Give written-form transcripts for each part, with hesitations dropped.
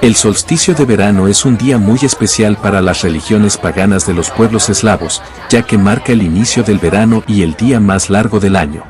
El solsticio de verano es un día muy especial para las religiones paganas de los pueblos eslavos, ya que marca el inicio del verano y el día más largo del año.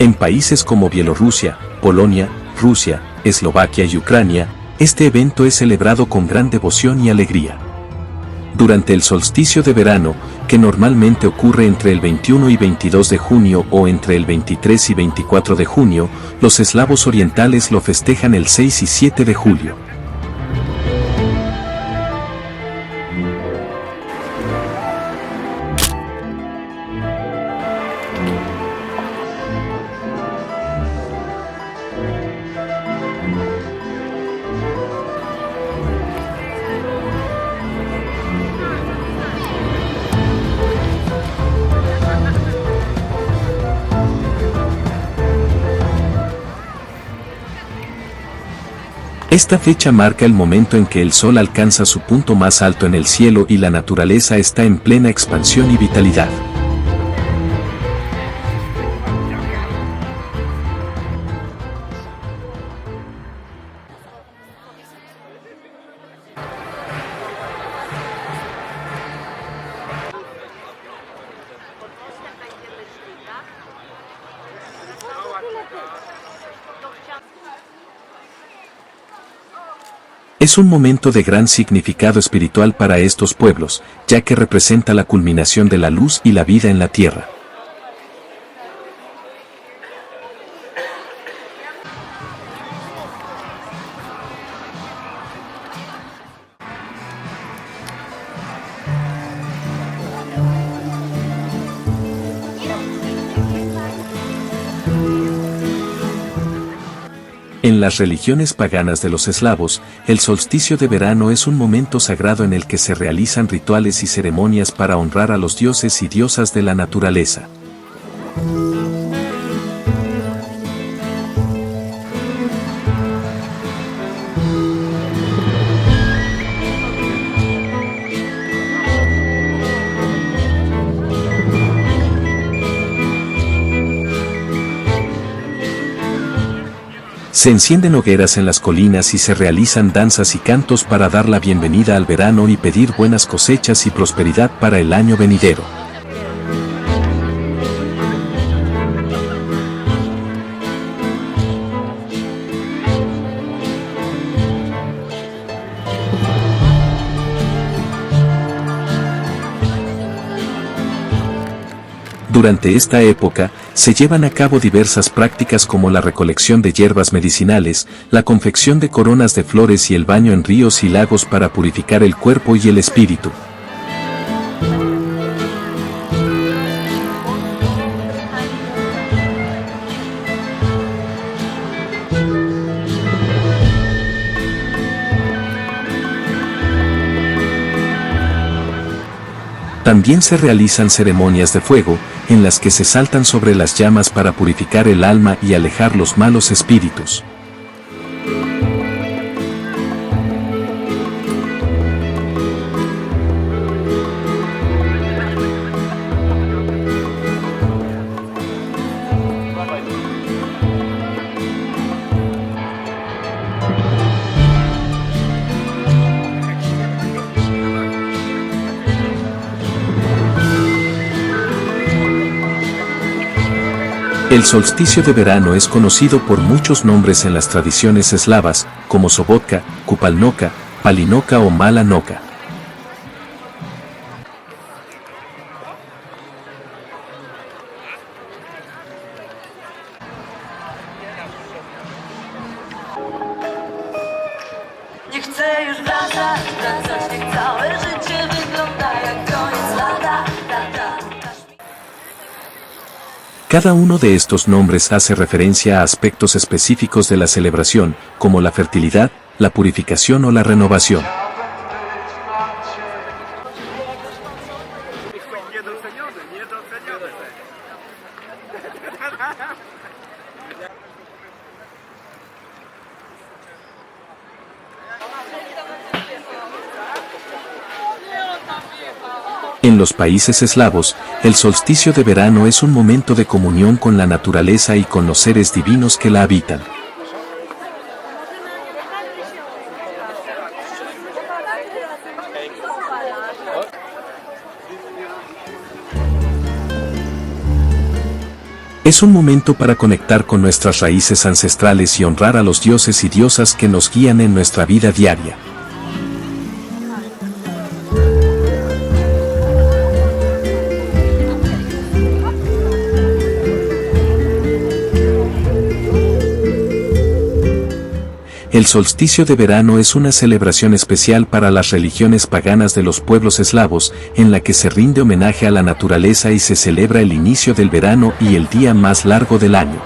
En países como Bielorrusia, Polonia, Rusia, Eslovaquia y Ucrania, este evento es celebrado con gran devoción y alegría. Durante el solsticio de verano, que normalmente ocurre entre el 21 y 22 de junio o entre el 23 y 24 de junio, los eslavos orientales lo festejan el 6 y 7 de julio. Esta fecha marca el momento en que el sol alcanza su punto más alto en el cielo y la naturaleza está en plena expansión y vitalidad. Es un momento de gran significado espiritual para estos pueblos, ya que representa la culminación de la luz y la vida en la tierra. En las religiones paganas de los eslavos, el solsticio de verano es un momento sagrado en el que se realizan rituales y ceremonias para honrar a los dioses y diosas de la naturaleza. Se encienden hogueras en las colinas y se realizan danzas y cantos para dar la bienvenida al verano y pedir buenas cosechas y prosperidad para el año venidero. Durante esta época, se llevan a cabo diversas prácticas como la recolección de hierbas medicinales, la confección de coronas de flores y el baño en ríos y lagos para purificar el cuerpo y el espíritu. También se realizan ceremonias de fuego, en las que se saltan sobre las llamas para purificar el alma y alejar los malos espíritus. El solsticio de verano es conocido por muchos nombres en las tradiciones eslavas, como Sobotka, Kupalnoka, Palinoka o Mala Noka. Nie chcę już wracać, niech całe życie wygląda jak koniec lata. Cada uno de estos nombres hace referencia a aspectos específicos de la celebración, como la fertilidad, la purificación o la renovación. nieto señor, nieto señor. En los países eslavos, el solsticio de verano es un momento de comunión con la naturaleza y con los seres divinos que la habitan. Es un momento para conectar con nuestras raíces ancestrales y honrar a los dioses y diosas que nos guían en nuestra vida diaria. El solsticio de verano es una celebración especial para las religiones paganas de los pueblos eslavos, en la que se rinde homenaje a la naturaleza y se celebra el inicio del verano y el día más largo del año.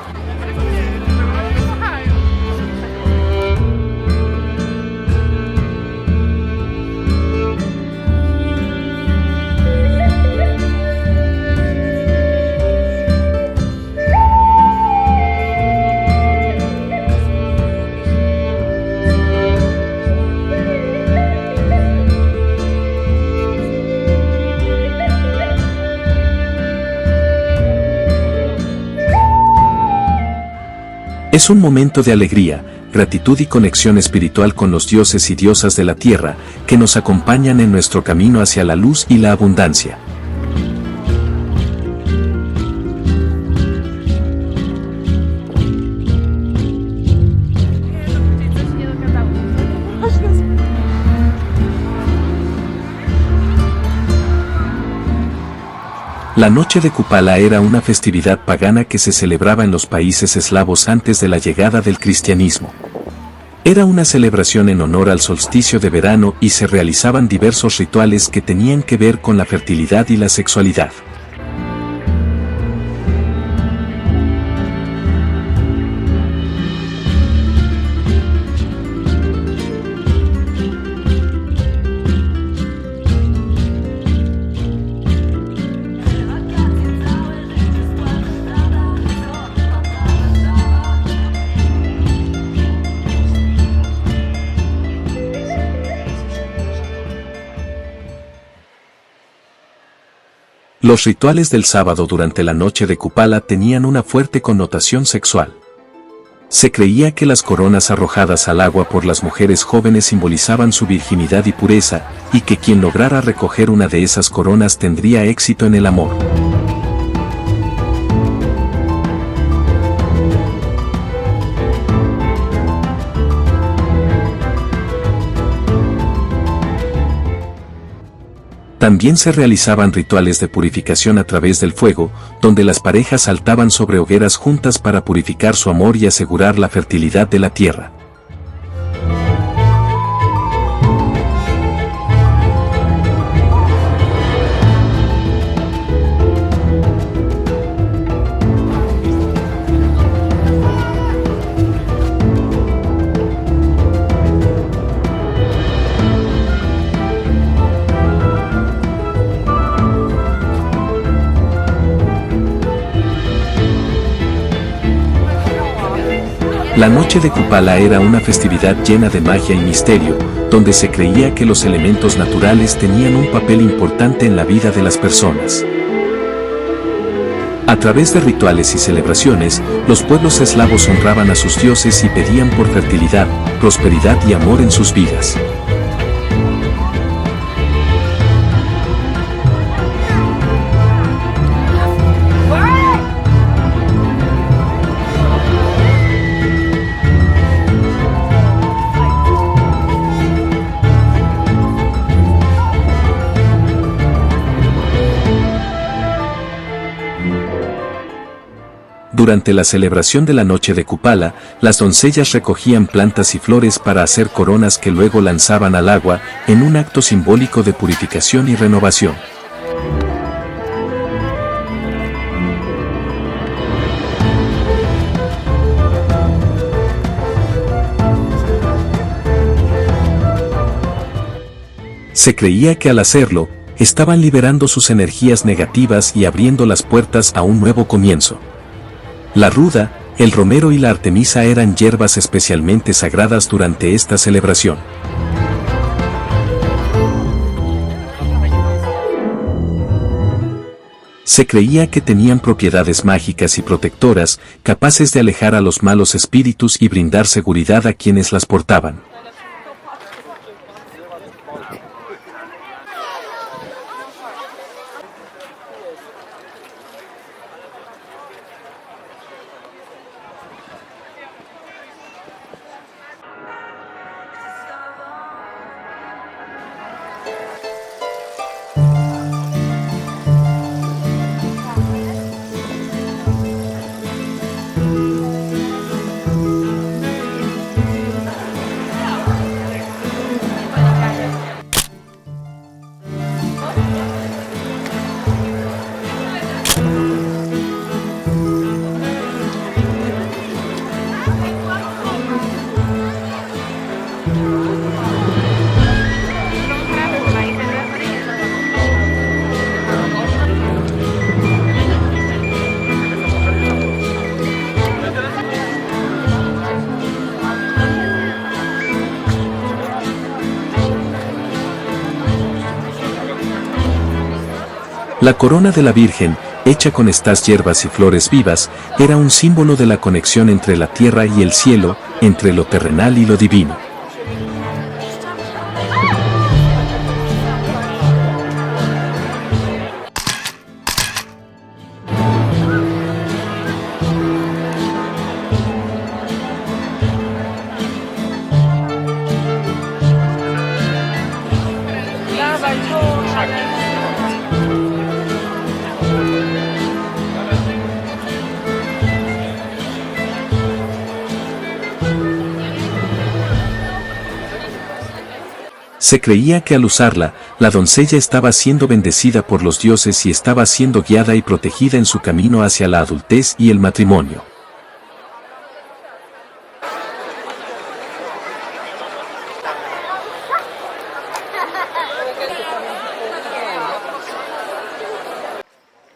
Es un momento de alegría, gratitud y conexión espiritual con los dioses y diosas de la tierra, que nos acompañan en nuestro camino hacia la luz y la abundancia. La noche de Kupala era una festividad pagana que se celebraba en los países eslavos antes de la llegada del cristianismo. Era una celebración en honor al solsticio de verano y se realizaban diversos rituales que tenían que ver con la fertilidad y la sexualidad. Los rituales del sábado durante la noche de Kupala tenían una fuerte connotación sexual. Se creía que las coronas arrojadas al agua por las mujeres jóvenes simbolizaban su virginidad y pureza, y que quien lograra recoger una de esas coronas tendría éxito en el amor. También se realizaban rituales de purificación a través del fuego, donde las parejas saltaban sobre hogueras juntas para purificar su amor y asegurar la fertilidad de la tierra. La noche de Kupala era una festividad llena de magia y misterio, donde se creía que los elementos naturales tenían un papel importante en la vida de las personas. A través de rituales y celebraciones, los pueblos eslavos honraban a sus dioses y pedían por fertilidad, prosperidad y amor en sus vidas. Durante la celebración de la noche de Kupala, las doncellas recogían plantas y flores para hacer coronas que luego lanzaban al agua, en un acto simbólico de purificación y renovación. Se creía que al hacerlo, estaban liberando sus energías negativas y abriendo las puertas a un nuevo comienzo. La ruda, el romero y la artemisa eran hierbas especialmente sagradas durante esta celebración. Se creía que tenían propiedades mágicas y protectoras, capaces de alejar a los malos espíritus y brindar seguridad a quienes las portaban. La corona de la Virgen, hecha con estas hierbas y flores vivas, era un símbolo de la conexión entre la tierra y el cielo, entre lo terrenal y lo divino. Se creía que al usarla, la doncella estaba siendo bendecida por los dioses y estaba siendo guiada y protegida en su camino hacia la adultez y el matrimonio.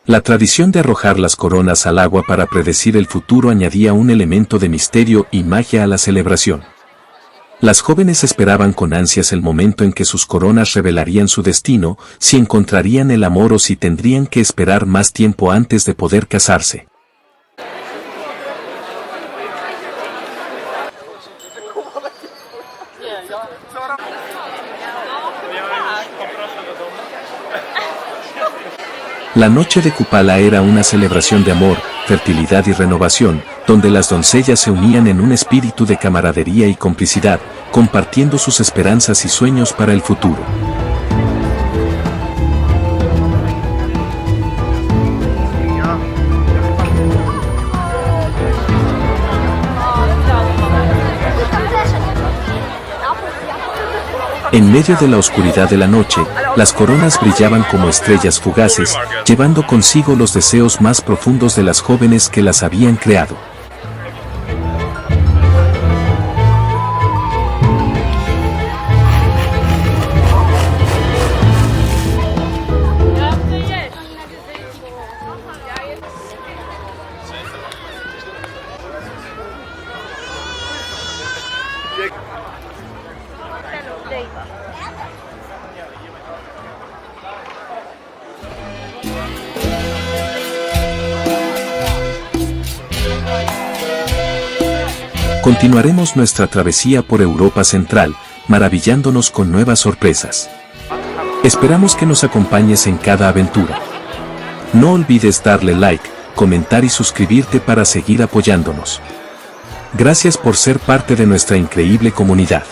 La tradición de arrojar las coronas al agua para predecir el futuro añadía un elemento de misterio y magia a la celebración. Las jóvenes esperaban con ansias el momento en que sus coronas revelarían su destino, si encontrarían el amor o si tendrían que esperar más tiempo antes de poder casarse. La noche de Kupala era una celebración de amor, fertilidad y renovación, donde las doncellas se unían en un espíritu de camaradería y complicidad, compartiendo sus esperanzas y sueños para el futuro. En medio de la oscuridad de la noche, las coronas brillaban como estrellas fugaces, llevando consigo los deseos más profundos de las jóvenes que las habían creado. Continuaremos nuestra travesía por Europa Central, maravillándonos con nuevas sorpresas. Esperamos que nos acompañes en cada aventura. No olvides darle like, comentar y suscribirte para seguir apoyándonos. Gracias por ser parte de nuestra increíble comunidad.